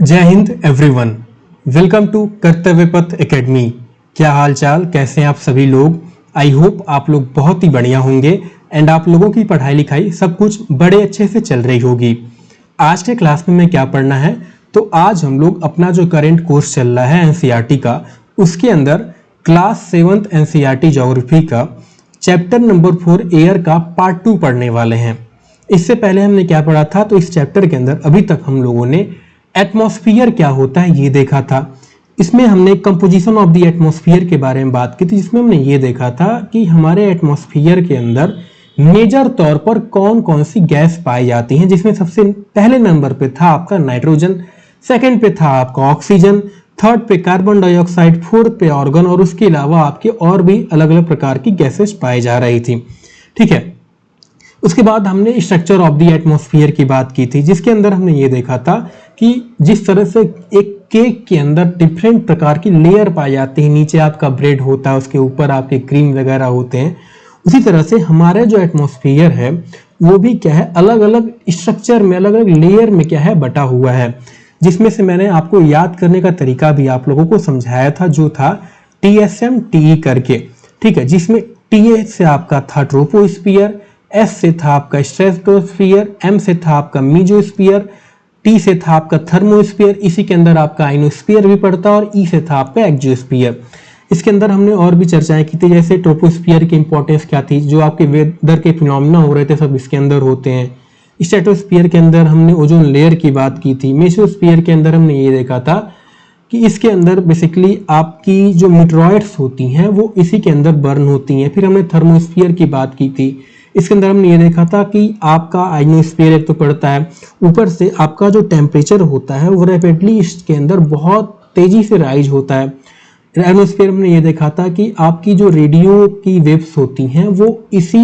जय Hind everyone, welcome to कर्तव्य पथ एकेडमी। क्या हाल चाल, कैसे हैं आप सभी लोग। आई होप आप लोग बहुत ही बढ़िया होंगे एंड आप लोगों की पढ़ाई लिखाई सब कुछ बड़े अच्छे से चल रही होगी। आज के क्लास में क्या पढ़ना है, तो आज हम लोग अपना जो करेंट कोर्स चल रहा है एनसीईआरटी का, उसके अंदर क्लास 7th एनसीईआरटी ज्योग्राफी का चैप्टर नंबर 4 एयर का पार्ट 2 पढ़ने वाले हैं। इससे पहले हमने क्या पढ़ा था, तो इस चैप्टर के अंदर अभी तक हम लोगों ने एटमॉस्फेयर क्या होता है ये देखा था। इसमें हमने कंपोजिशन ऑफ द एटमॉस्फेयर के बारे में बात की थी, जिसमें हमने ये देखा था कि हमारे एटमॉस्फेयर के अंदर मेजर तौर पर कौन कौन सी गैस पाई जाती हैं, जिसमें सबसे पहले नंबर पे था आपका नाइट्रोजन, सेकंड पे था आपका ऑक्सीजन, थर्ड पे कार्बन डाइऑक्साइड, फोर्थ पे ऑर्गन और उसके अलावा आपके और भी अलग अलग प्रकार की गैसेस पाई जा रही थी। ठीक है, उसके बाद हमने स्ट्रक्चर ऑफ द एटमॉस्फेयर की बात की थी, जिसके अंदर हमने ये देखा था कि जिस तरह से एक केक के अंदर डिफरेंट प्रकार की लेयर पाई जाती है, नीचे आपका ब्रेड होता है, उसके ऊपर आपके क्रीम वगैरह होते हैं, उसी तरह से हमारा जो एटमॉस्फेयर है वो भी क्या है, अलग अलग स्ट्रक्चर में, अलग अलग लेयर में क्या है, बटा हुआ है। जिसमें से मैंने आपको याद करने का तरीका भी आप लोगों को समझाया था, जो था TSM-TE करके। ठीक है, जिसमें TA से आपका था ट्रोपोस्फियर, S से था आपका स्ट्रेटोस्फियर, M से था आपका मीजोस्फियर, T से था आपका थर्मोस्फियर, इसी के अंदर आपका आइनोस्फियर भी पड़ता है, और E से था आपका एक्जियोस्फियर। इसके अंदर हमने और भी चर्चाएं की थी, जैसे ट्रोपोस्फियर की इंपॉर्टेंस क्या थी, जो आपके वेदर के फिनोमेना हो रहे थे सब इसके अंदर होते हैं। स्ट्रेटोस्फियर के अंदर हमने ओजोन लेयर की बात की थी। मेसोस्फियर के अंदर हमने ये देखा था कि इसके अंदर बेसिकली आपकी जो मीटरॉइड्स होती हैं वो इसी के अंदर बर्न होती हैं। फिर हमने थर्मोस्फियर की बात की थी, इसके अंदर हमने ये देखा था कि आपका आइनोस्फीयर एक तो पड़ता है, ऊपर से आपका जो टेम्परेचर होता है वो रैपिडली इसके अंदर बहुत तेजी से राइज होता है। आइनोस्फीयर में ये देखा था कि आपकी जो रेडियो की वेव्स होती हैं वो इसी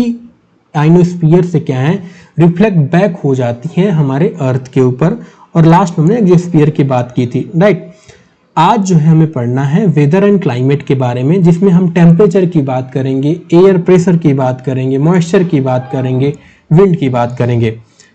आइनोस्फीयर से क्या है, रिफ्लेक्ट बैक हो जाती हैं हमारे अर्थ के ऊपर। और लास्ट में हमने एक्जियोस्फीयर की बात की थी, राइट। आज जो है हमें पढ़ना है वेदर एंड क्लाइमेट के बारे में, जिसमें हम टेम्परेचर की बात करेंगे, एयर प्रेशर की बात करेंगे, मॉइस्चर की बात करेंगे, विंड की बात करेंगे।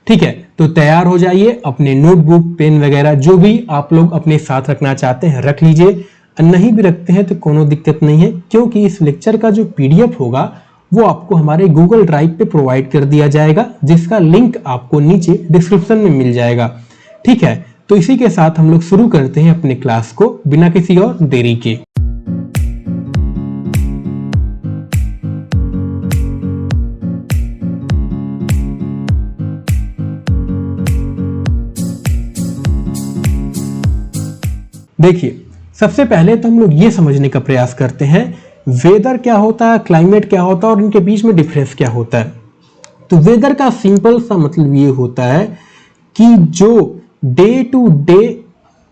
ठीक है, तो तैयार हो जाइए, अपने नोटबुक पेन वगैरह जो भी आप लोग अपने साथ रखना चाहते हैं रख लीजिए, नहीं भी रखते हैं तो कोनो दिक्कत नहीं है, क्योंकि इस लेक्चर का जो PDF होगा वो आपको हमारे गूगल ड्राइव पे प्रोवाइड कर दिया जाएगा, जिसका लिंक आपको नीचे डिस्क्रिप्शन में मिल जाएगा। ठीक है, तो इसी के साथ हम लोग शुरू करते हैं अपने क्लास को बिना किसी और देरी के। देखिए, सबसे पहले तो हम लोग ये समझने का प्रयास करते हैं वेदर क्या होता है, क्लाइमेट क्या होता है और इनके बीच में डिफरेंस क्या होता है। तो वेदर का सिंपल सा मतलब ये होता है कि जो डे टू डे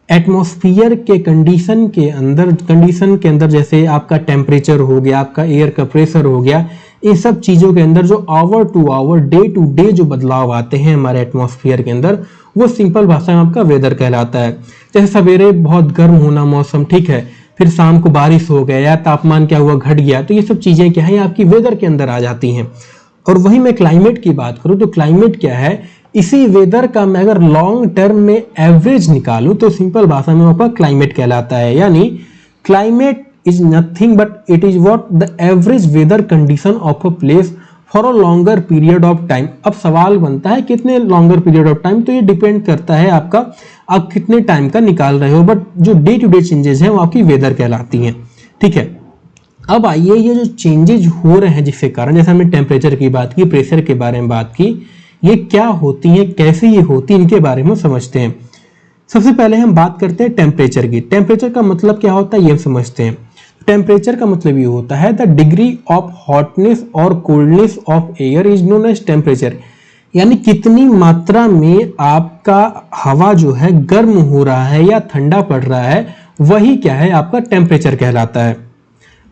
एटमॉस्फेयर के कंडीशन के अंदर जैसे आपका टेम्परेचर हो गया, आपका एयर का प्रेशर हो गया, इन सब चीज़ों के अंदर जो hour to hour, day to day जो बदलाव आते हैं हमारे एटमॉस्फेयर के अंदर, वो सिंपल भाषा में आपका वेदर कहलाता है। जैसे सवेरे बहुत गर्म होना मौसम, ठीक है, फिर शाम को बारिश हो गया या तापमान क्या हुआ, घट गया, तो ये सब चीज़ें क्या है, आपकी वेदर के अंदर आ जाती हैं। और वही मैं क्लाइमेट की बात करूँ तो क्लाइमेट क्या है, इसी वेदर का मैं अगर लॉन्ग टर्म में एवरेज निकालूं तो सिंपल भाषा में आपका क्लाइमेट कहलाता है। यानी climate is nothing but it is what the average weather condition of a place for a longer period of time. अब सवाल बनता है कितने लॉन्गर पीरियड ऑफ टाइम, तो ये डिपेंड करता है आपका आप कितने टाइम का निकाल रहे हो, बट जो डे टू डे चेंजेस हैं वो आपकी वेदर कहलाती हैं। ठीक है, अब आइए ये जो चेंजेस हो रहे हैं जिसके कारण, जैसे हमने टेम्परेचर की बात की, प्रेशर के बारे में बात की, ये क्या होती है, कैसे ये होती है, इनके बारे में समझते हैं। सबसे पहले हम बात करते हैं टेम्परेचर की। टेम्परेचर का मतलब क्या होता है ये हम समझते हैं। टेम्परेचर का मतलब ये होता है द डिग्री ऑफ हॉटनेस और coldness of air is known as temperature. यानी कितनी मात्रा में आपका हवा जो है गर्म हो रहा है या ठंडा पड़ रहा है, वही क्या है, आपका टेम्परेचर कहलाता है।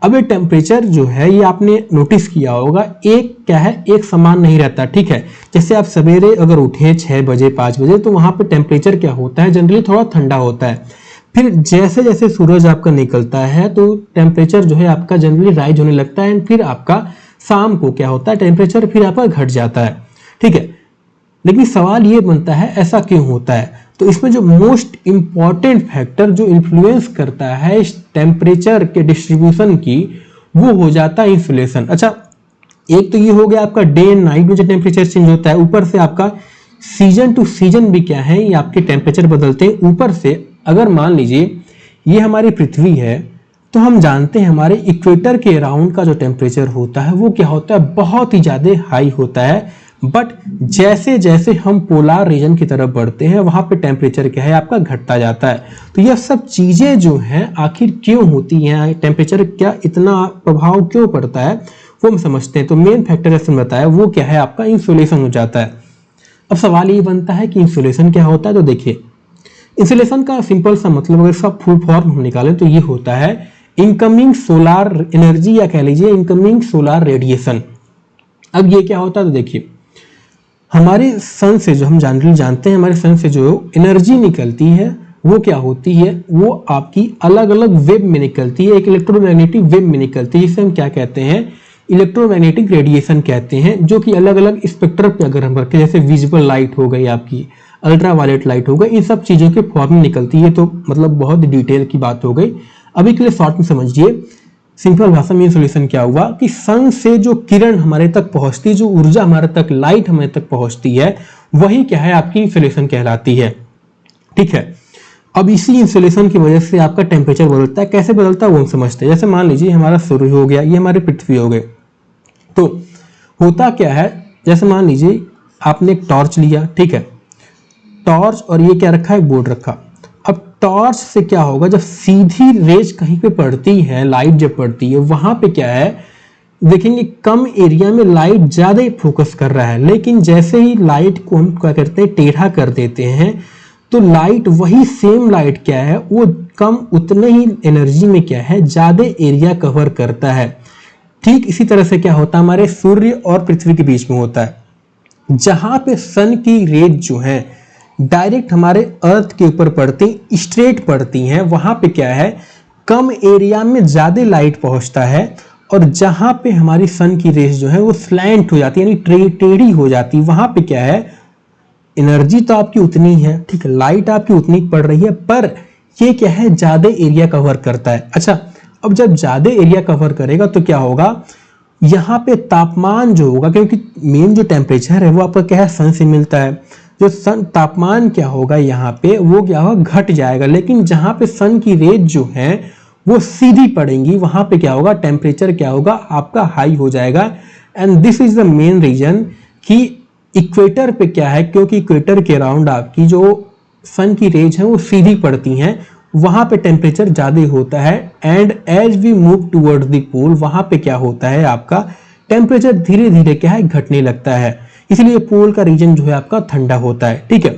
अब ये टेम्परेचर जो है ये आपने नोटिस किया होगा, एक क्या है, एक समान नहीं रहता। ठीक है, जैसे आप सवेरे अगर उठे 6 बजे 5 बजे तो वहां पे टेम्परेचर क्या होता है, जनरली थोड़ा ठंडा होता है। फिर जैसे जैसे सूरज आपका निकलता है तो टेम्परेचर जो है आपका जनरली राइज होने लगता है, एंड फिर आपका शाम को क्या होता है, टेम्परेचर फिर आपका घट जाता है। ठीक है, लेकिन सवाल ये बनता है ऐसा क्यों होता है। तो इसमें जो मोस्ट इंपॉर्टेंट फैक्टर जो इन्फ्लुएंस करता है इस टेम्परेचर के डिस्ट्रीब्यूशन की, वो हो जाता है इंसुलेशन। अच्छा, एक तो ये हो गया आपका डे एंड नाइट में जो टेम्परेचर चेंज होता है, ऊपर से आपका सीजन टू सीजन भी क्या है, ये आपके टेम्परेचर बदलते हैं। ऊपर से अगर मान लीजिए ये हमारी पृथ्वी है, तो हम जानते हैं हमारे इक्वेटर के अराउंड का जो टेम्परेचर होता है वो क्या होता है, बहुत ही ज़्यादा हाई होता है। बट जैसे जैसे हम पोलार रीजन की तरफ बढ़ते हैं वहां पे टेम्परेचर क्या है आपका घटता जाता है। तो यह सब चीजें जो हैं आखिर क्यों होती हैं, टेम्परेचर क्या इतना प्रभाव क्यों पड़ता है, वो हम समझते हैं। तो मेन फैक्टर जैसे बताया वो क्या है आपका इंसुलेशन हो जाता है। अब सवाल ये बनता है कि इंसुलेशन क्या होता है। तो देखिए, इंसुलेशन का सिंपल सा मतलब अगर इसका फुल फॉर्म हम निकालें तो ये होता है इनकमिंग सोलार एनर्जी, या कह लीजिए इनकमिंग सोलार रेडिएशन। अब ये क्या होता है, तो देखिए हमारे सन से जो हम जनरली जानते हैं, हमारे सन से जो एनर्जी निकलती है वो क्या होती है, वो आपकी अलग अलग वेव में निकलती है, एक इलेक्ट्रोमैग्नेटिक वेव में निकलती है, जिसे हम क्या कहते हैं, इलेक्ट्रोमैग्नेटिक रेडिएशन कहते हैं, जो कि अलग अलग स्पेक्ट्रम पे अगर हम रखें, जैसे विजिबल लाइट हो गई आपकी, अल्ट्रावायलेट लाइट हो गई, इन सब चीज़ों के फॉर्म में निकलती है। तो मतलब बहुत डिटेल की बात हो गई। अभी के लिए शॉर्ट में समझिए, सिंपल भाषा में इंसुलेशन क्या हुआ कि सन से जो किरण हमारे तक पहुंचती, जो ऊर्जा हमारे तक, लाइट हमारे तक पहुंचती है, वही क्या है आपकी इंसुलेशन कहलाती है। ठीक है, अब इसी इंसुलेशन की वजह से आपका टेम्परेचर बदलता है। कैसे बदलता है वो हम समझते हैं। जैसे मान लीजिए हमारा सूर्य हो गया, ये हमारी पृथ्वी हो गए, तो होता क्या है, जैसे मान लीजिए आपने एक टॉर्च लिया, ठीक है, टॉर्च और ये क्या रखा है, बोर्ड रखा। अब टॉर्च से क्या होगा, जब सीधी रेज कहीं पे पड़ती है, लाइट जब पड़ती है, वहां पे क्या है, देखेंगे कम एरिया में लाइट ज्यादा फोकस कर रहा है, लेकिन जैसे ही लाइट को हम क्या करते हैं, टेढ़ा कर देते हैं, तो लाइट वही सेम लाइट क्या है, वो कम उतने ही एनर्जी में क्या है, ज्यादा एरिया कवर करता है। ठीक इसी तरह से क्या होता है हमारे सूर्य और पृथ्वी के बीच में होता है। जहां पे सन की रेज जो है डायरेक्ट हमारे अर्थ के ऊपर पड़ती, स्ट्रेट पड़ती हैं, वहां पे क्या है, कम एरिया में ज्यादा लाइट पहुंचता है। और जहां पे हमारी सन की रेज जो है वो स्लैंट हो जाती है, यानी टेढ़ी हो जाती है, वहां पे क्या है, एनर्जी तो आपकी उतनी है, ठीक है, लाइट आपकी उतनी पड़ रही है, पर ये क्या है, ज्यादा एरिया कवर करता है। अच्छा, अब जब ज्यादा एरिया कवर करेगा तो क्या होगा, यहाँ पे तापमान जो होगा, क्योंकि मेन जो टेम्परेचर है वो आपका क्या है, सन से मिलता है, जो सन तापमान क्या होगा यहाँ पे, वो क्या होगा, घट जाएगा। लेकिन जहाँ पे सन की रेज जो है वो सीधी पड़ेंगी, वहां पे क्या होगा, टेम्परेचर क्या होगा आपका हाई हो जाएगा। And this is the main reason कि इक्वेटर पे क्या है, क्योंकि इक्वेटर के अराउंड आपकी जो सन की रेज है वो सीधी पड़ती हैं, वहां पे टेम्परेचर ज्यादा होता है। And as we move towards the pole, वहां पे क्या होता है, आपका टेम्परेचर धीरे धीरे क्या है, घटने लगता है। इसलिए पोल का रीजन जो है आपका ठंडा होता है। ठीक है,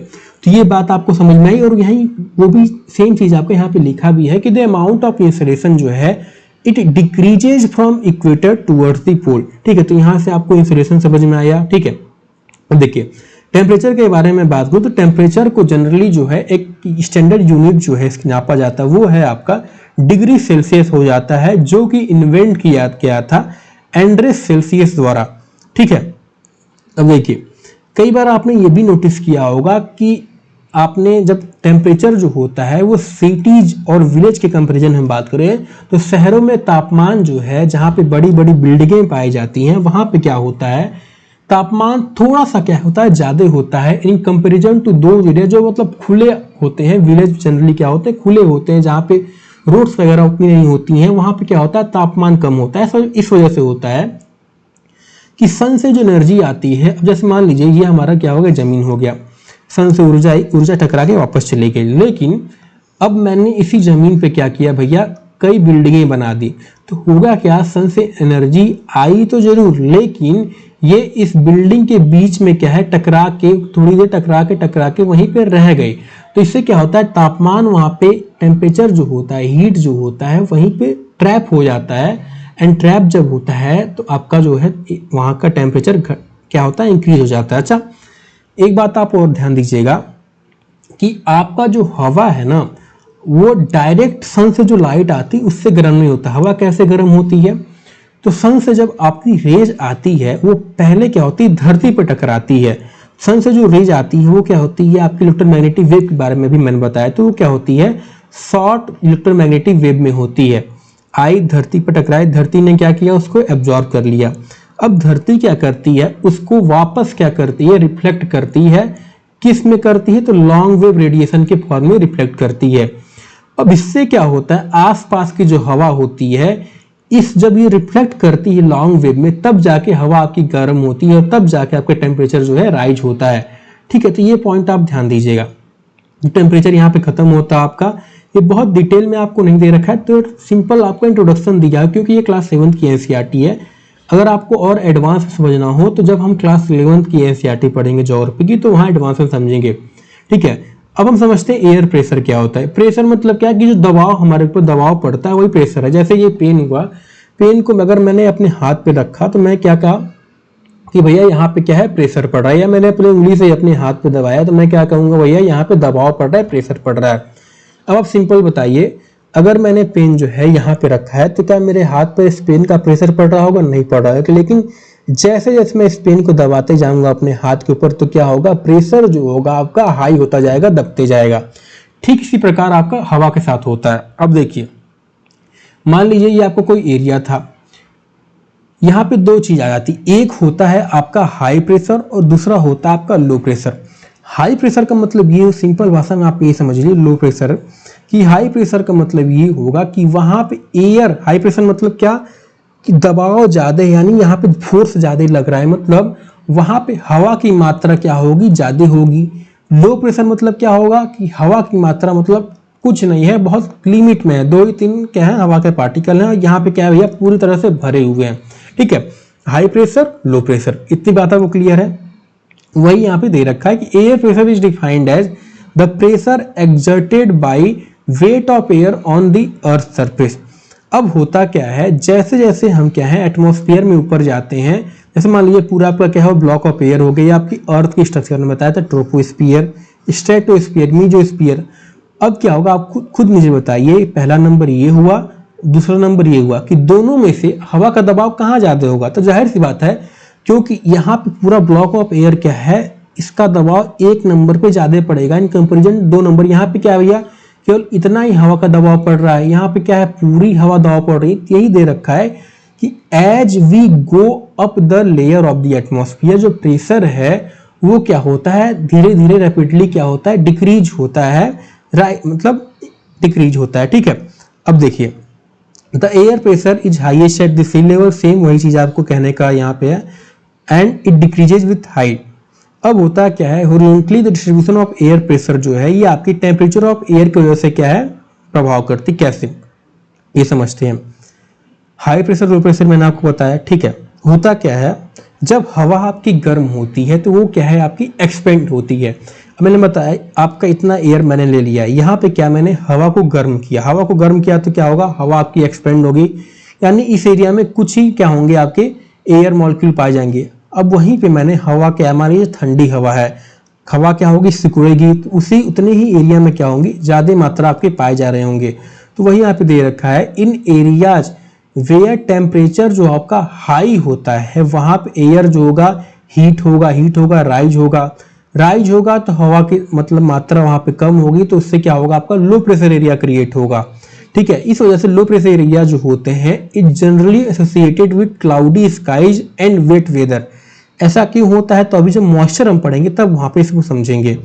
तो ये बात आपको समझ में आई। और यही वो भी सेम चीज आपको यहाँ पे लिखा भी है कि द अमाउंट ऑफ इंसुलेशन जो है it decreases from equator towards the pole. ठीक है, तो यहाँ से आपको इंसुलेशन समझ में आया। ठीक है, अब देखिए टेम्परेचर के बारे में बात करूँ तो टेम्परेचर को जनरली जो है एक स्टैंडर्ड यूनिट जो है इसकी नापा जाता है, वो है आपका डिग्री सेल्सियस हो जाता है, जो कि इन्वेंट किया था एंड्रेस सेल्सियस द्वारा। ठीक है, अब देखिए कई बार आपने ये भी नोटिस किया होगा कि आपने जब टेम्परेचर जो होता है वो सिटीज और विलेज के कंपैरिजन हम बात करें तो शहरों में तापमान जो है, जहाँ पे बड़ी बड़ी बिल्डिंगें पाई जाती हैं, वहां पे क्या होता है, तापमान थोड़ा सा क्या होता है, ज्यादा होता है इन कंपैरिजन टू दो एरिया जो मतलब खुले होते हैं। विलेज जनरली क्या होते हैं, खुले होते हैं, जहाँ पे रोड्स वगैरह उतनी नहीं होती हैं, वहां पे क्या होता है, तापमान कम होता है। इस वजह से होता है कि सन से जो एनर्जी आती है, अब जैसे मान लीजिए ये हमारा क्या हो गया, जमीन हो गया, सन से ऊर्जा टकरा के वापस चली गई, लेकिन अब मैंने इसी जमीन पे क्या किया भैया, कई बिल्डिंगें बना दी, तो होगा क्या, सन से एनर्जी आई तो जरूर, लेकिन ये इस बिल्डिंग के बीच में क्या है, टकरा के थोड़ी देर टकरा के वहीं पे रह गई। तो इससे क्या होता है, तापमान वहां पे टेम्परेचर जो होता है, हीट जो होता है वहीं पे ट्रैप हो जाता है। एंड ट्रैप जब होता है तो आपका जो है वहां का टेम्परेचर क्या होता है, इंक्रीज हो जाता है। अच्छा, एक बात आप और ध्यान दीजिएगा कि आपका जो हवा है ना, वो डायरेक्ट सन से जो लाइट आती है उससे गर्म नहीं होता। हवा कैसे गर्म होती है, तो सन से जब आपकी रेज आती है वो पहले क्या होती है, धरती पर टकराती है। सन से जो रेज आती है वो क्या होती है, आपकी इलेक्ट्रोमैग्नेटिक वेव के बारे में भी मैंने बताया, तो वो क्या होती है, शॉर्ट इलेक्ट्रोमैग्नेटिक वेव में होती है। आई धरती पर टकराए, धरती ने क्या किया, उसको एब्जॉर्ब कर लिया। अब धरती क्या करती है, उसको वापस क्या करती है, रिफ्लेक्ट करती है। किस में करती है, तो लॉन्ग वेव रेडिएशन के फॉर्म में रिफ्लेक्ट करती है। अब इससे क्या होता है, आसपास की जो हवा होती है, इस जब ये रिफ्लेक्ट करती है लॉन्ग वेव में, तब जाके हवा आपकी गर्म होती है और तब जाके आपका टेम्परेचर जो है राइज होता है। ठीक है, तो ये पॉइंट आप ध्यान दीजिएगा। टेम्परेचर यहाँ पे खत्म होता है आपका, ये बहुत डिटेल में आपको नहीं दे रखा है, तो सिंपल आपको इंट्रोडक्शन दिया है, क्योंकि ये क्लास 7th की एनसीईआरटी है। अगर आपको और एडवांस समझना हो तो जब हम क्लास 11th की एनसीईआरटी पढ़ेंगे ज्योग्राफी की, तो वहाँ एडवांस में समझेंगे। ठीक है, अब हम समझते हैं एयर प्रेशर क्या होता है। प्रेशर मतलब क्या, कि जो दबाव हमारे ऊपर दबाव पड़ता है वही प्रेशर है। जैसे ये पेन हुआ, पेन को अगर मैंने अपने हाथ पे रखा तो मैं क्या कहा कि भैया यहाँ पे क्या है, प्रेशर पड़ रहा है, या मैंने अपनी उंगली से अपने हाथ पे दबाया तो मैं क्या कहूँगा, भैया यहाँ पे दबाव पड़ रहा है, प्रेशर पड़ रहा है। अब आप सिंपल बताइए, अगर मैंने पेन जो है यहाँ पे रखा है तो क्या मेरे हाथ पर इस पेन का प्रेशर पड़ रहा होगा, नहीं पड़ रहा है। लेकिन जैसे जैसे मैं इस पेन को दबाते जाऊंगा अपने हाथ के ऊपर, तो क्या होगा, प्रेशर जो होगा आपका हाई होता जाएगा, दबते जाएगा। ठीक इसी प्रकार आपका हवा के साथ होता है। अब देखिए, मान लीजिए ये आपको कोई एरिया था, यहाँ पे दो चीज आ जाती, एक होता है आपका हाई प्रेशर और दूसरा होता है आपका लो प्रेशर। हाई प्रेशर का मतलब ये, सिंपल भाषा में आप ये समझ लीजिए, लो प्रेशर कि हाई प्रेशर का मतलब ये होगा कि वहां पे एयर, हाई प्रेशर मतलब क्या, कि दबाव ज्यादा है, यानी यहाँ पे फोर्स ज्यादा लग रहा है, मतलब वहां पे हवा की मात्रा क्या होगी, ज्यादा होगी। लो प्रेशर मतलब क्या होगा, कि हवा की मात्रा मतलब कुछ नहीं है, बहुत लिमिट में है, 2 ही 3 क्या है हवा के पार्टिकल हैं, यहाँ पे क्या है भैया, पूरी तरह से भरे हुए हैं। ठीक है, हाई प्रेशर लो प्रेशर, इतनी बात आपको क्लियर है। वही यहाँ पे दे रखा है कि air pressure is defined as the pressure exerted by weight of air on the earth surface. अब होता क्या है, जैसे जैसे हम क्या है एटमॉस्फेयर में ऊपर जाते हैं, जैसे मान लीजिए पूरा आपका क्या है ब्लॉक ऑफ एयर हो गई, आपकी अर्थ की स्ट्रक्चर में बताया था, ट्रोपोस्फियर, स्ट्रेटोस्फियर, मीजोस्फियर। अब क्या होगा, आप खुद मुझे बताइए, पहला नंबर ये हुआ, दूसरा नंबर ये हुआ कि दोनों में से हवा का दबाव कहाँ ज्यादा होगा, तो जाहिर सी बात है, क्योंकि यहाँ पे पूरा ब्लॉक ऑफ एयर क्या है, इसका दबाव 1 नंबर पे ज्यादा पड़ेगा इन कंपेरिजन 2 नंबर। यहाँ पे क्या है भैया, केवल इतना ही हवा का दबाव पड़ रहा है, यहाँ पे क्या है, पूरी हवा दबाव पड़ रही है। यही दे रखा है कि as we go up the layer of the atmosphere, जो प्रेशर है वो क्या होता है, धीरे धीरे रैपिडली क्या होता है, डिक्रीज होता है, मतलब डिक्रीज होता है। ठीक है, अब देखिए, the air pressure is highest at the sea level, same वही चीज आपको कहने का यहाँ पे है, and it decreases with height. अब होता क्या है, horizontally the distribution of air pressure जो है, ये आपकी टेम्परेचर ऑफ एयर की वजह से क्या है, प्रभाव करती। कैसे, ये समझते हैं। हाई प्रेशर लो प्रेशर मैंने आपको बताया। ठीक है, होता क्या है, जब हवा आपकी गर्म होती है तो वो क्या है, आपकी एक्सपेंड होती है। अब मैंने बताया आपका इतना एयर मैंने ले लिया, यहाँ पे क्या मैंने हवा को गर्म किया, हवा को गर्म किया तो क्या होगा, हवा आपकी एक्सपेंड होगी, यानी इस एरिया में कुछ ही क्या होंगे, आपके एयर मॉलिक्यूल पाए जाएंगे। अब वहीं पे मैंने हवा क्या, मान लीजिए ठंडी हवा है, हवा क्या होगी, सिकुड़ेगी, तो उसी उतने ही एरिया में क्या होंगी, ज्यादा मात्रा आपके पाए जा रहे होंगे। तो वही यहाँ पे दे रखा है, इन एरियाज वेयर टेम्परेचर जो आपका हाई होता है, वहां पे एयर जो होगा हीट होगा, राइज होगा तो हवा की मतलब मात्रा वहां पे कम होगी, तो उससे क्या होगा, आपका लो प्रेशर एरिया क्रिएट होगा। ठीक है, इस वजह से लो प्रेशर एरिया जो होते हैं, it generally associated with cloudy skies and wet weather. ऐसा क्यों होता है, तो अभी जब मॉइस्चर हम पढ़ेंगे तब वहां पे इसको समझेंगे।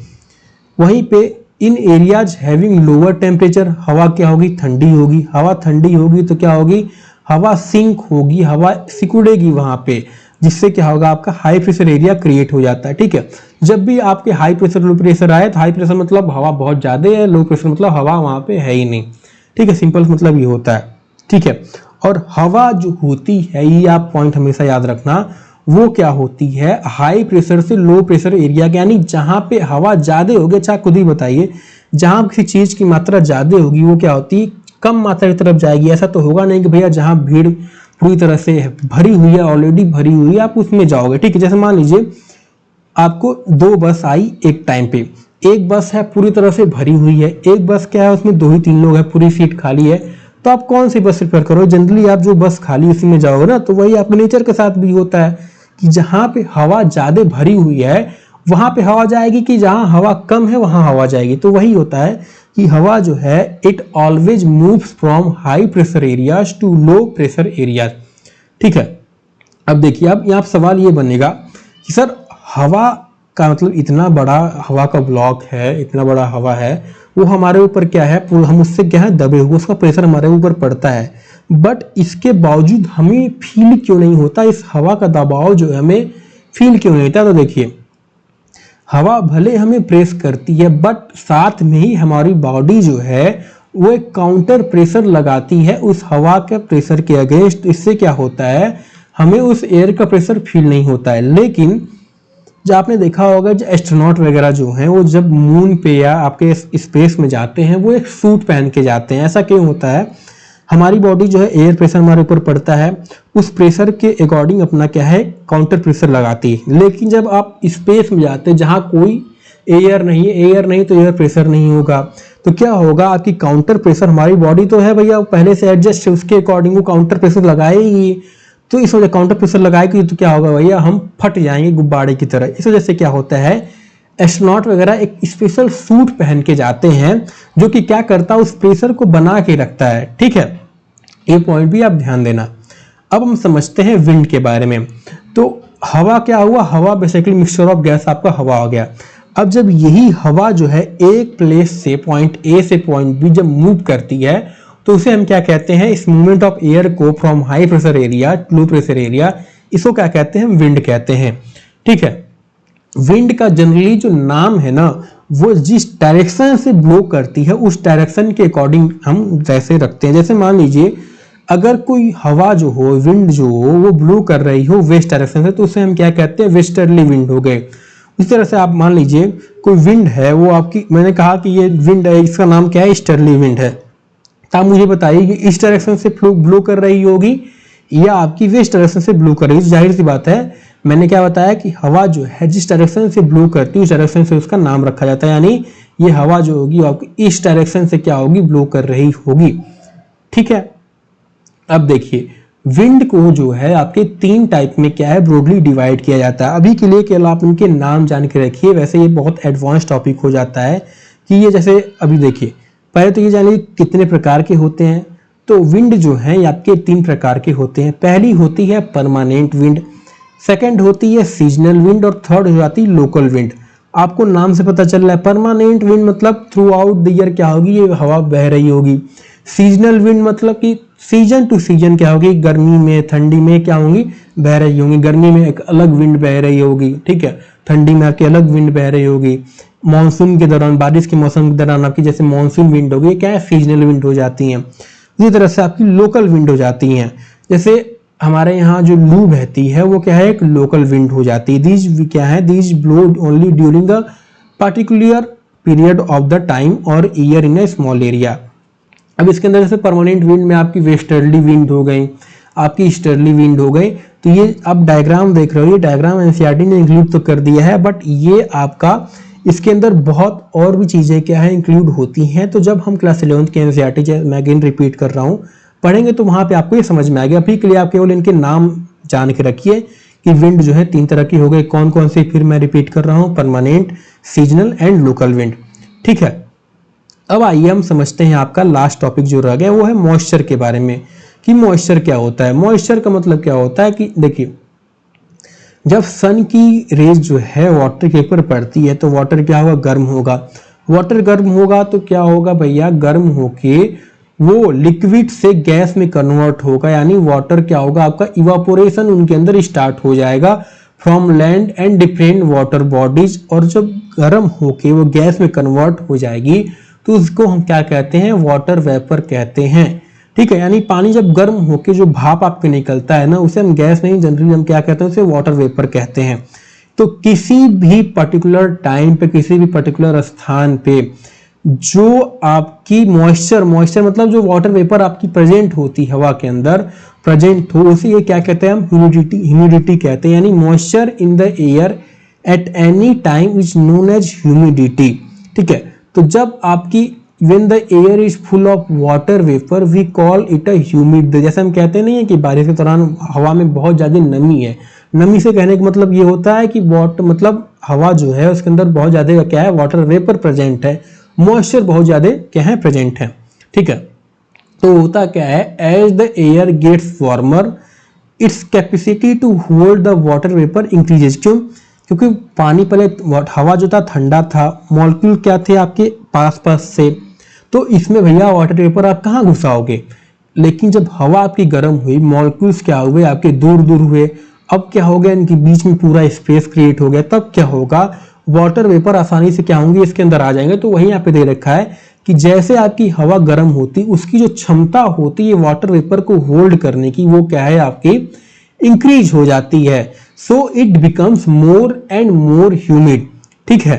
वहीं पे इन एरियाज हैविंग लोअर टेम्परेचर, हवा क्या होगी, ठंडी होगी, हवा ठंडी होगी तो क्या होगी, हवा सिंक होगी, हवा सिकुड़ेगी वहां पे, जिससे क्या होगा, आपका हाई प्रेशर एरिया क्रिएट हो जाता है। ठीक है, जब भी आपके हाई प्रेशर लो प्रेशर आए, तो हाई प्रेशर मतलब हवा बहुत ज्यादा है, लो प्रेशर मतलब हवा वहां पे है ही नहीं। ठीक है, सिंपल मतलब ये होता है। ठीक है, और हवा जो होती है, ये आप पॉइंट हमेशा याद रखना, वो क्या होती है, हाई प्रेशर से लो प्रेशर एरिया, यानी जहां पे हवा ज्यादा होगी, अच्छा खुद ही बताइए, जहां किसी चीज की मात्रा ज्यादा होगी वो क्या होती है, कम मात्रा की तरफ जाएगी। ऐसा तो होगा नहीं कि भैया जहां भीड़ पूरी तरह से भरी हुई है, ऑलरेडी भरी हुई है, आप उसमें जाओगे। ठीक है, जैसे मान लीजिए आपको 2 बस आई एक टाइम पे, एक बस है पूरी तरह से भरी हुई है, एक बस क्या है उसमें 2 ही 3 लोग हैं, पूरी सीट खाली है, तो आप कौन सी बस प्रेफर करो, जनरली आप जो बस खाली उसी में जाओगे ना। तो वही आपके नेचर के साथ भी होता है कि जहां पे हवा ज्यादा भरी हुई है वहां पे हवा जाएगी कि जहां हवा कम है वहां हवा जाएगी। तो वही होता है कि हवा जो है it always moves from high pressure areas to low pressure areas. ठीक है, अब देखिए, अब यहाँ सवाल ये बनेगा कि सर हवा का मतलब इतना बड़ा हवा का ब्लॉक है, इतना बड़ा हवा है, वो हमारे ऊपर क्या है, हम उससे क्या है दबे हुए, उसका प्रेशर हमारे ऊपर पड़ता है, बट इसके बावजूद हमें फील क्यों नहीं होता, इस हवा का दबाव जो है हमें फील क्यों नहीं होता। तो देखिए, हवा भले हमें प्रेस करती है बट साथ में ही हमारी बॉडी जो है वो एक काउंटर प्रेशर लगाती है उस हवा के प्रेशर के अगेंस्ट। इससे क्या होता है, हमें उस एयर का प्रेशर फील नहीं होता है। लेकिन जो आपने देखा होगा, जो एस्ट्रोनॉट वगैरह जो हैं वो जब मून पे या आपके स्पेस में जाते हैं वो एक सूट पहन के जाते हैं। ऐसा क्यों होता है, हमारी बॉडी जो है एयर प्रेशर हमारे ऊपर पड़ता है, उस प्रेशर के अकॉर्डिंग अपना क्या है काउंटर प्रेशर लगाती है। लेकिन जब आप स्पेस में जाते हैं जहां कोई एयर नहीं है, एयर नहीं तो एयर प्रेशर नहीं होगा, तो क्या होगा, आपकी काउंटर प्रेशर, हमारी बॉडी तो है भैया पहले से एडजस्ट है, उसके अकॉर्डिंग वो काउंटर प्रेशर लगाएगी। तो इस वजह काउंटर प्रेशर लगाएगी तो क्या होगा भैया, हम फट जाएंगे गुब्बारे की तरह। इस वजह से क्या होता है, एस्ट्रोनॉट वगैरह एक स्पेशल सूट पहन के जाते हैं जो कि क्या करता है, उस प्रेशर को बना के रखता है। ठीक है, ये पॉइंट भी आप ध्यान देना। अब हम समझते हैं विंड के बारे में। तो हवा क्या हुआ, हवा बेसिकली मिक्सचर ऑफ गैस, आपका हवा हो गया। अब जब यही हवा जो है एक प्लेस से पॉइंट ए से पॉइंट बी जब मूव करती है तो उसे हम क्या कहते हैं, इस मूवमेंट ऑफ एयर को from high pressure area to low pressure area, इसको क्या कहते हैं, विंड कहते हैं। ठीक है, विंड का जनरली जो नाम है ना, वो जिस डायरेक्शन से ब्लो करती है उस डायरेक्शन के अकॉर्डिंग हम वैसे रखते हैं। जैसे मान लीजिए अगर कोई हवा जो हो, विंड जो हो, वो ब्लो कर रही हो वेस्ट डायरेक्शन से, तो उसे हम क्या कहते हैं, वेस्टर्ली विंड हो गए। इस तरह से आप मान लीजिए कोई विंड है, वो आपकी, मैंने कहा कि ये विंड है, इसका नाम क्या है, ईस्टर्ली विंड है। तो आप मुझे बताइए कि इस डायरेक्शन से ब्लो कर रही होगी या आपकी वेस्ट डायरेक्शन से ब्लो कर रही है। जाहिर सी बात है, मैंने क्या बताया कि हवा जो है जिस डायरेक्शन से ब्लो करती है उस डायरेक्शन से उसका नाम रखा जाता है, यानी ये हवा जो होगी आपकी इस डायरेक्शन से क्या होगी, ब्लो कर रही होगी। ठीक है, अब देखिए विंड को जो है आपके 3 टाइप में क्या है ब्रॉडली डिवाइड किया जाता है। अभी के लिए केवल आप इनके नाम जान के रखिए, वैसे ये बहुत एडवांस टॉपिक हो जाता है कि ये जैसे अभी देखिए, पहले तो ये जानिए कितने प्रकार के होते हैं। तो विंड जो है ये आपके 3 प्रकार के होते हैं। पहली होती है परमानेंट विंड, सेकंड होती है सीजनल विंड और थर्ड हो जाती है लोकल विंड। आपको नाम से पता चल रहा है, परमानेंट विंड मतलब थ्रू आउट द ईयर क्या होगी, ये हवा बह रही होगी। सीजनल विंड मतलब कि सीजन टू सीजन क्या होगी, गर्मी में ठंडी में क्या होंगी, बह रही होंगी। गर्मी में एक अलग विंड बह रही होगी, ठीक है, ठंडी में आपकी अलग विंड बह रही होगी। मानसून के दौरान, बारिश के मौसम के दौरान आपकी जैसे मानसून विंड होगी, क्या है, सीजनल विंड हो जाती हैं। इसी तरह से आपकी लोकल विंड हो जाती हैं। जैसे हमारे यहाँ जो लू बहती है वो क्या है, एक लोकल विंड हो जाती है। दीज क्या है, these blow only during a particular period of the time और year in a small area. अब इसके अंदर जैसे परमानेंट विंड में आपकी वेस्टर्ली विंड हो गई, आपकी ईस्टर्ली विंड हो गई। तो ये आप डायग्राम देख रहे हो, ये डायग्राम एनसीईआरटी ने इंक्लूड तो कर दिया है, बट ये आपका इसके अंदर बहुत और भी चीज़ें क्या है इंक्लूड होती हैं। तो जब हम क्लास 11th के एनसीईआरटी, मैं अगेन रिपीट कर रहा हूँ, पढ़ेंगे तो वहाँ पे आपको ये समझ में आएगा। अभी के लिए आप केवल इनके नाम जान के रखिए कि विंड जो है 3 तरह की हो गई, कौन कौन सी, फिर मैं रिपीट कर रहा हूँ, permanent, seasonal and local wind. ठीक है, अब आइए हम समझते हैं आपका लास्ट टॉपिक जो रह गया वो है मॉइस्चर के बारे में, कि मॉइस्चर क्या होता है। मॉइस्चर का मतलब क्या होता है कि देखिए, जब सन की रेज जो है वाटर के ऊपर पड़ती है तो वाटर क्या होगा, गर्म होगा। वाटर गर्म होगा तो क्या होगा भैया, गर्म होके वो लिक्विड से गैस में कन्वर्ट होगा, यानी वाटर क्या होगा, आपका इवापोरेशन उनके अंदर स्टार्ट हो जाएगा from land and different water bodies. और जब गर्म होके वो गैस में कन्वर्ट हो जाएगी तो उसको हम क्या कहते हैं, वाटर वेपर कहते हैं। ठीक है, यानी पानी जब गर्म होके जो भाप आपके निकलता है ना, उसे हम गैस नहीं, जनरली हम क्या कहते हैं, उसे वाटर वेपर कहते हैं। तो किसी भी पर्टिकुलर टाइम पे, किसी भी पर्टिकुलर स्थान पे जो आपकी मॉइस्चर मतलब जो वाटर वेपर आपकी प्रेजेंट होती हवा के अंदर प्रेजेंट हो, उसे ये क्या कहते हैं, हम ह्यूमिडिटी कहते हैं। यानी moisture in the air at any time is known as humidity. ठीक है, तो जब आपकी when the air is full of water vapor we call it a humid। जैसे हम कहते नहीं है कि बारिश के दौरान हवा में बहुत ज्यादा नमी है। नमी से कहने का मतलब ये होता है कि वाटर मतलब हवा जो है उसके अंदर बहुत ज़्यादा क्या है, वाटर वेपर प्रेजेंट है, मॉइस्चर बहुत ज़्यादा क्या है, प्रेजेंट है। ठीक है, तो होता क्या है, as the air gets warmer its capacity to hold the water vapour increases. क्यों? क्योंकि पानी पहले हवा जो था ठंडा था, मॉलिक्यूल क्या थे आपके पास पास से, तो इसमें भैया वाटर वेपर आप कहाँ घुसाओगे। लेकिन जब हवा आपकी गर्म हुई, मॉलिक्यूल्स क्या हुए आपके दूर दूर हुए, अब क्या हो गया, इनके बीच में पूरा स्पेस क्रिएट हो गया, तब क्या होगा, वाटर वेपर आसानी से क्या होंगे, इसके अंदर आ जाएंगे। तो वही यहाँ पे दे रखा है कि जैसे आपकी हवा गर्म होती, उसकी जो क्षमता होती है वाटर वेपर को होल्ड करने की, वो क्या है आपकी इंक्रीज हो जाती है। So it becomes more and more humid. ठीक है,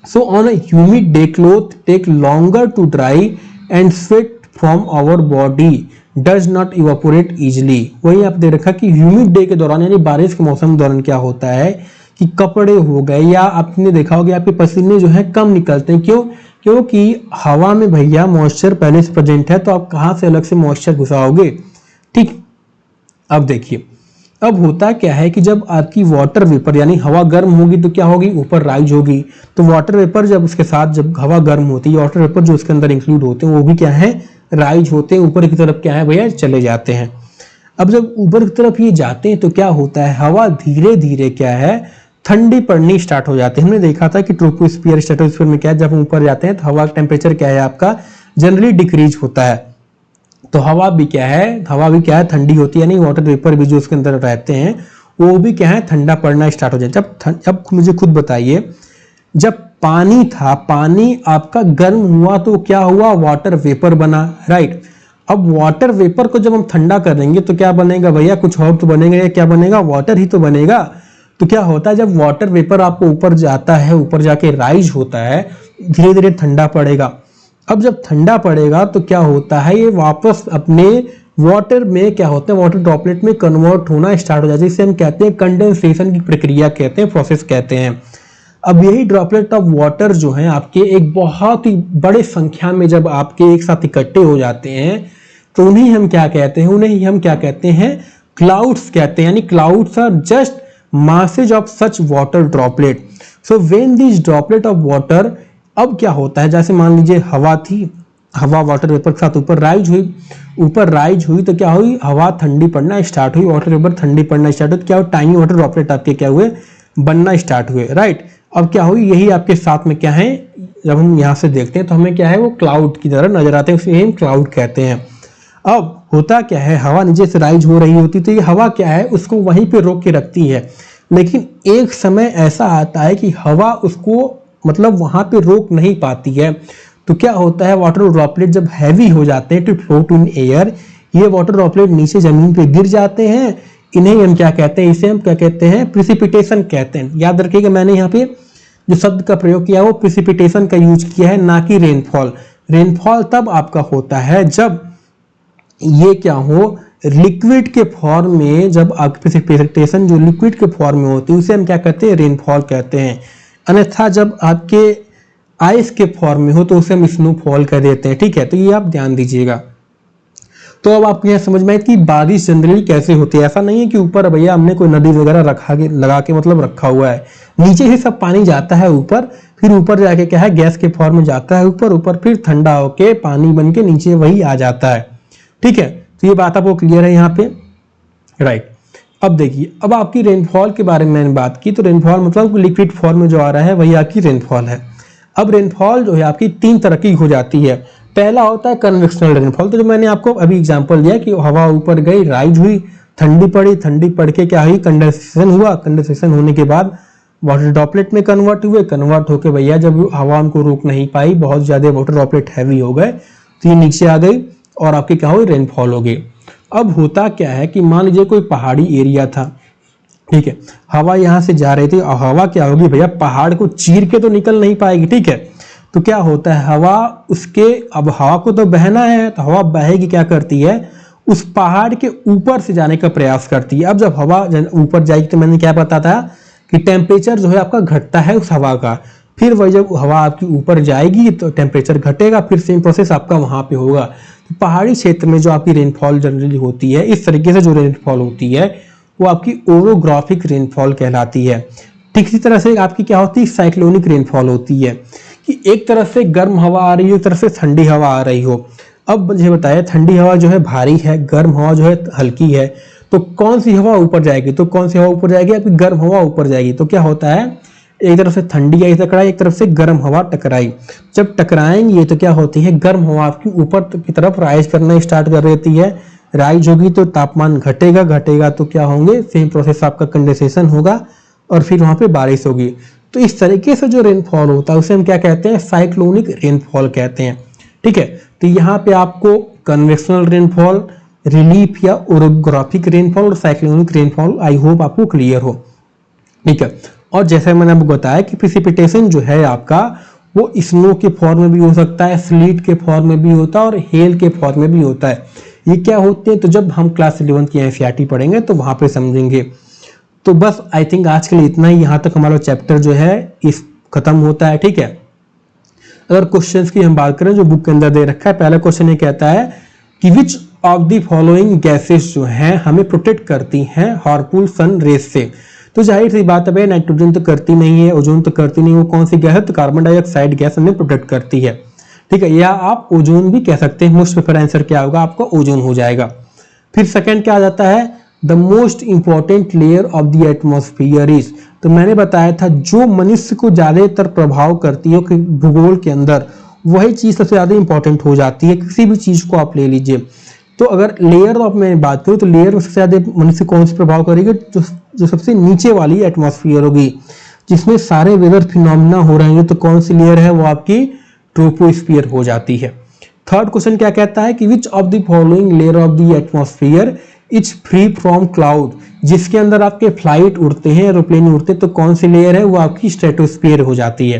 so on a humid day cloth take longer to dry and sweat from our body does not evaporate easily. वही आप दे रखा कि ह्यूमिड डे के दौरान यानी बारिश के मौसम के दौरान क्या होता है कि कपड़े हो गए, या आपने देखा होगा आपके पसीने जो है कम निकलते हैं। क्यों? क्योंकि हवा में भैया मॉइस्चर पहले से प्रेजेंट है, तो आप कहाँ से अलग से मॉइस्चर घुसाओगे। ठीक, अब देखिए, अब होता क्या है कि जब आपकी वाटर वेपर यानी हवा गर्म होगी तो क्या होगी, ऊपर राइज होगी। तो वाटर वेपर जब उसके साथ जब हवा गर्म होती है, वाटर वेपर जो उसके अंदर इंक्लूड होते हैं वो भी क्या है, राइज होते हैं, ऊपर की तरफ क्या है भैया, चले जाते हैं। अब जब ऊपर की तरफ ये जाते हैं तो क्या होता है, हवा धीरे धीरे क्या है, ठंडी पड़नी स्टार्ट हो जाती है। हमने देखा था कि ट्रोपोस्फीयर स्ट्रेटोस्फीयर में क्या है, जब ऊपर जाते हैं तो हवा का टेम्परेचर क्या है आपका जनरली डिक्रीज होता है। तो हवा भी क्या है ठंडी होती है, यानी वाटर वेपर भी जो उसके अंदर रहते हैं वो भी क्या है, ठंडा पड़ना स्टार्ट हो जाए। जब मुझे खुद बताइए, जब पानी था, पानी आपका गर्म हुआ तो क्या हुआ, वाटर वेपर बना, राइट। अब वाटर वेपर को जब हम ठंडा करेंगे तो क्या बनेगा भैया, कुछ और तो बनेगा, या क्या बनेगा, वाटर ही तो बनेगा। तो क्या होता है, जब वाटर वेपर आपको ऊपर जाता है, ऊपर जाके राइज होता है, धीरे धीरे ठंडा पड़ेगा। अब जब ठंडा पड़ेगा तो क्या होता है, ये वापस अपने वाटर में क्या होता है, वाटर ड्रॉपलेट में कन्वर्ट होना स्टार्ट हो जाता है। इसे हम कहते हैं कंडेंसेशन की प्रक्रिया कहते हैं, प्रोसेस कहते हैं। अब यही ड्रॉपलेट ऑफ वाटर जो है आपके एक बहुत ही बड़े संख्या में जब आपके एक साथ इकट्ठे हो जाते हैं तो उन्हें हम क्या कहते हैं, उन्हें हम क्या कहते हैं, क्लाउड्स कहते हैं। यानी clouds are just masses of such water droplet. So when these droplet of water, अब क्या होता है, जैसे मान लीजिए हवा थी, हवा वाटर वेपर के साथ ऊपर राइज हुई तो क्या हुई, हवा ठंडी पड़ना स्टार्ट हुई, वाटर वेपर ठंडी पड़ना स्टार्ट हुई, क्या हुआ, टाइनी वाटर ड्रॉपलेट आपके क्या हुए, बनना स्टार्ट हुए, राइट। अब क्या हुई, यही आपके साथ में क्या है, जब हम यहाँ से देखते हैं तो हमें क्या है, वो क्लाउड की तरह नजर आते हैं, उसे हम क्लाउड कहते हैं। अब होता क्या है, हवा नीचे से राइज हो रही होती तो ये हवा क्या है, उसको वहीं पे रोक के रखती है। लेकिन एक समय ऐसा आता है कि हवा उसको मतलब वहां पे रोक नहीं पाती है। तो क्या होता है, वाटर ड्रॉपलेट जब हैवी हो जाते हैं टू फ्लोट इन एयर, ये वाटर ड्रॉपलेट नीचे जमीन पे गिर जाते हैं। इन्हें हम क्या कहते हैं, इसे हम क्या कहते हैं, प्रिसिपिटेशन कहते हैं। याद रखिएगा, मैंने यहाँ पे जो शब्द का प्रयोग किया वो प्रिसिपिटेशन का यूज किया है, ना कि रेनफॉल। रेनफॉल तब आपका होता है जब ये क्या हो, लिक्विड के फॉर्म में, जब आपकी प्रेसिपिटेशन जो लिक्विड के फॉर्म में होती है उसे हम क्या कहते हैं, रेनफॉल कहते हैं। अन्यथा जब आपके आइस के फॉर्म में हो तो उसे हम स्नोफॉल कह देते हैं। ठीक है, तो ये आप ध्यान दीजिएगा। तो अब आपको यह समझ में आए कि बारिश जनरली कैसे होती है। ऐसा नहीं है कि ऊपर भैया हमने कोई नदी वगैरह लगा के मतलब रखा हुआ है, नीचे ही सब पानी जाता है ऊपर, फिर ऊपर जाके क्या है, गैस के फॉर्म में जाता है ऊपर फिर ठंडा होके पानी बन के नीचे वही आ जाता है। ठीक है, तो ये बात आपको क्लियर है यहाँ पे, राइट। अब देखिए, अब आपकी रेनफॉल के बारे में मैंने बात की, तो रेनफॉल मतलब लिक्विड फॉर्म में जो आ रहा है वही आपकी रेनफॉल है। अब रेनफॉल जो है आपकी तीन तरह की हो जाती है। पहला होता है कन्वेक्शनल रेनफॉल, तो जो मैंने आपको अभी एग्जांपल दिया कि हवा ऊपर गई, राइज हुई, ठंडी पड़ी, ठंडी पड़ के क्या हुई, कंडेंसेशन हुआ, कंडेंसेशन होने के बाद वाटर ड्रॉपलेट में कन्वर्ट हुए, कन्वर्ट होके भैया जब हवा उनको रोक नहीं पाई, बहुत ज्यादा वाटर ड्रॉपलेट हैवी हो गए तो ये नीचे आ गई और आपकी क्या हुई, रेनफॉल हो गई। अब होता क्या है कि मान लीजिए कोई पहाड़ी एरिया था, ठीक है, हवा यहां से जा रही थी और हवा क्या होगी भैया, पहाड़ को चीर के तो निकल नहीं पाएगी। ठीक है, तो क्या होता है, हवा उसके, अब हवा को तो बहना है तो हवा बहेगी, क्या करती है, उस पहाड़ के ऊपर से जाने का प्रयास करती है। अब जब हवा ऊपर जाएगी तो मैंने क्या बताया था कि टेम्परेचर जो है आपका घटता है उस हवा का, फिर वही जब हवा आपकी ऊपर जाएगी तो टेम्परेचर घटेगा, फिर सेम प्रोसेस आपका वहां पे होगा। तो पहाड़ी क्षेत्र में जो आपकी रेनफॉल जनरली होती है, इस तरीके से जो रेनफॉल होती है वो आपकी ओरोग्राफिक रेनफॉल कहलाती है। ठीक इसी तरह से आपकी क्या होती है, साइक्लोनिक रेनफॉल होती है कि एक तरफ से गर्म हवा आ रही हो, एक तरफ से ठंडी हवा आ रही हो। अब मुझे बताया ठंडी हवा जो है भारी है, गर्म हवा जो है हल्की है, तो कौन सी हवा ऊपर जाएगी, तो कौन सी हवा ऊपर जाएगी, आपकी गर्म हवा ऊपर जाएगी। तो क्या होता है, एक तरफ से ठंडी आई टकराई, एक तरफ से गर्म हवा टकराई, जब टकराएंगे तो क्या होती है, गर्म हवा आपकी ऊपर की तरफ राइज करना स्टार्ट कर देती है। राइज होगी तो तापमान घटेगा, घटेगा तो क्या होंगे, सेम प्रोसेस आपका कंडेंसेशन होगा और फिर वहां पे बारिश होगी। तो इस तरीके से जो रेनफॉल होता है उसे हम क्या कहते हैं, साइक्लोनिक रेनफॉल कहते हैं। ठीक है, तो यहाँ पे आपको कन्वेक्शनल रेनफॉल, रिलीफ या ओरोग्राफिक रेनफॉल और साइक्लोनिक रेनफॉल आई होप आपको क्लियर हो। ठीक है, और जैसे मैंने आपको बताया कि प्रेसिपिटेशन जो है आपका वो स्नो के फॉर्म में भी हो सकता है, स्लीट के फॉर्म में भी होता है और हेल के फॉर्म में भी होता है। ये क्या होते हैं, तो जब हम क्लास 11 की एनसीईआरटी पढ़ेंगे तो वहां पे समझेंगे। तो बस आई थिंक आज के लिए इतना ही, यहाँ तक हमारा चैप्टर जो है इस खत्म होता है। ठीक है, अगर क्वेश्चंस की हम बात करें जो बुक के अंदर दे रखा है, पहला क्वेश्चन ये कहता है कि which of the following gases जो हैं हमें प्रोटेक्ट करती हैं हार्मफुल सन रेज से। तो जाहिर सी बात है भाई, नाइट्रोजन तो करती नहीं है, ओजोन तो करती नहीं, वो कौन सी गैस है, तो कार्बन डाइऑक्साइड गैस हमें प्रोटेक्ट करती है। ठीक है, या आप ओजोन भी कह सकते हैं। मोस्ट प्रेफर आंसर क्या होगा आपका, ओजोन हो जाएगा। फिर सेकंड क्या आ जाता है, the most important layer of the atmosphere is. तो मैंने बताया था जो मनुष्य को ज्यादातर प्रभाव करती है भूगोल के अंदर, वही चीज सबसे ज्यादा इंपॉर्टेंट हो जाती है। किसी भी चीज को आप ले लीजिए, तो अगर लेयर ऑफ मैं बात करूं तो लेयर में सबसे ज्यादा मनुष्य कौन से प्रभाव करेगी, जो सबसे नीचे वाली एटमॉस्फेयर होगी, जिसमें सारे वेदर फिनोमिना हो रहे हैं, तो कौन सी लेयर है, वो आपकी ट्रोपोस्फियर हो जाती है। थर्ड क्वेश्चन क्या कहता है कि which of the following layer of the atmosphere is free from cloud. जिसके अंदर आपके फ्लाइट उड़ते हैं, एरोप्लेन उड़ते हैं, तो कौन सी लेयर है, वो आपकी स्ट्रेटोस्फियर हो जाती है।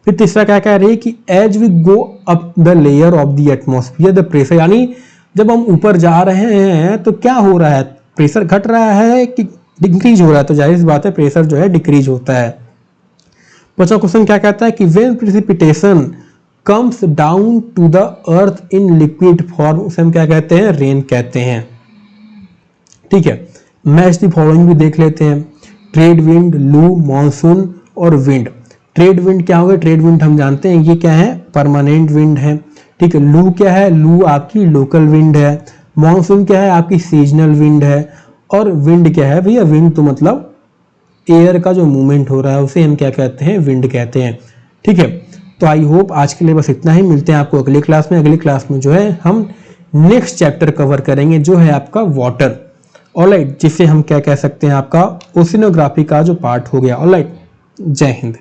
फिर तीसरा क्या कह रही है कि as we go up the layer of the atmosphere the pressure, यानी जब हम ऊपर जा रहे हैं तो क्या हो रहा है, प्रेशर घट रहा है कि डिक्रीज हो रहा है, तो जाहिर सी बात है प्रेशर जो है डिक्रीज होता है। पांचवा क्वेश्चन क्या कहता है कि when precipitation comes down to the earth in liquid form, उसे हम क्या कहते हैं, रेन कहते हैं। ठीक है, मैच द फॉलोइंग भी देख लेते हैं, ट्रेड विंड, लू, मानसून और विंड। ट्रेड विंड क्या होगा, ट्रेड विंड हम जानते हैं ये क्या है, परमानेंट विंड है। ठीक है, लू क्या है, लू आपकी लोकल विंड है। मानसून क्या है, आपकी सीजनल विंड है। और विंड क्या है भैया, विंड तो मतलब एयर का जो मूवमेंट हो रहा है उसे हम क्या कहते हैं, विंड कहते हैं। ठीक है, तो आई होप आज के लिए बस इतना ही, मिलते हैं आपको अगली क्लास में। अगली क्लास में जो है हम नेक्स्ट चैप्टर कवर करेंगे जो है आपका वाटर, ऑलराइट, जिसे हम क्या कह सकते हैं, आपका ओशिनोग्राफी का जो पार्ट हो गया। ऑलराइट, जय हिंद।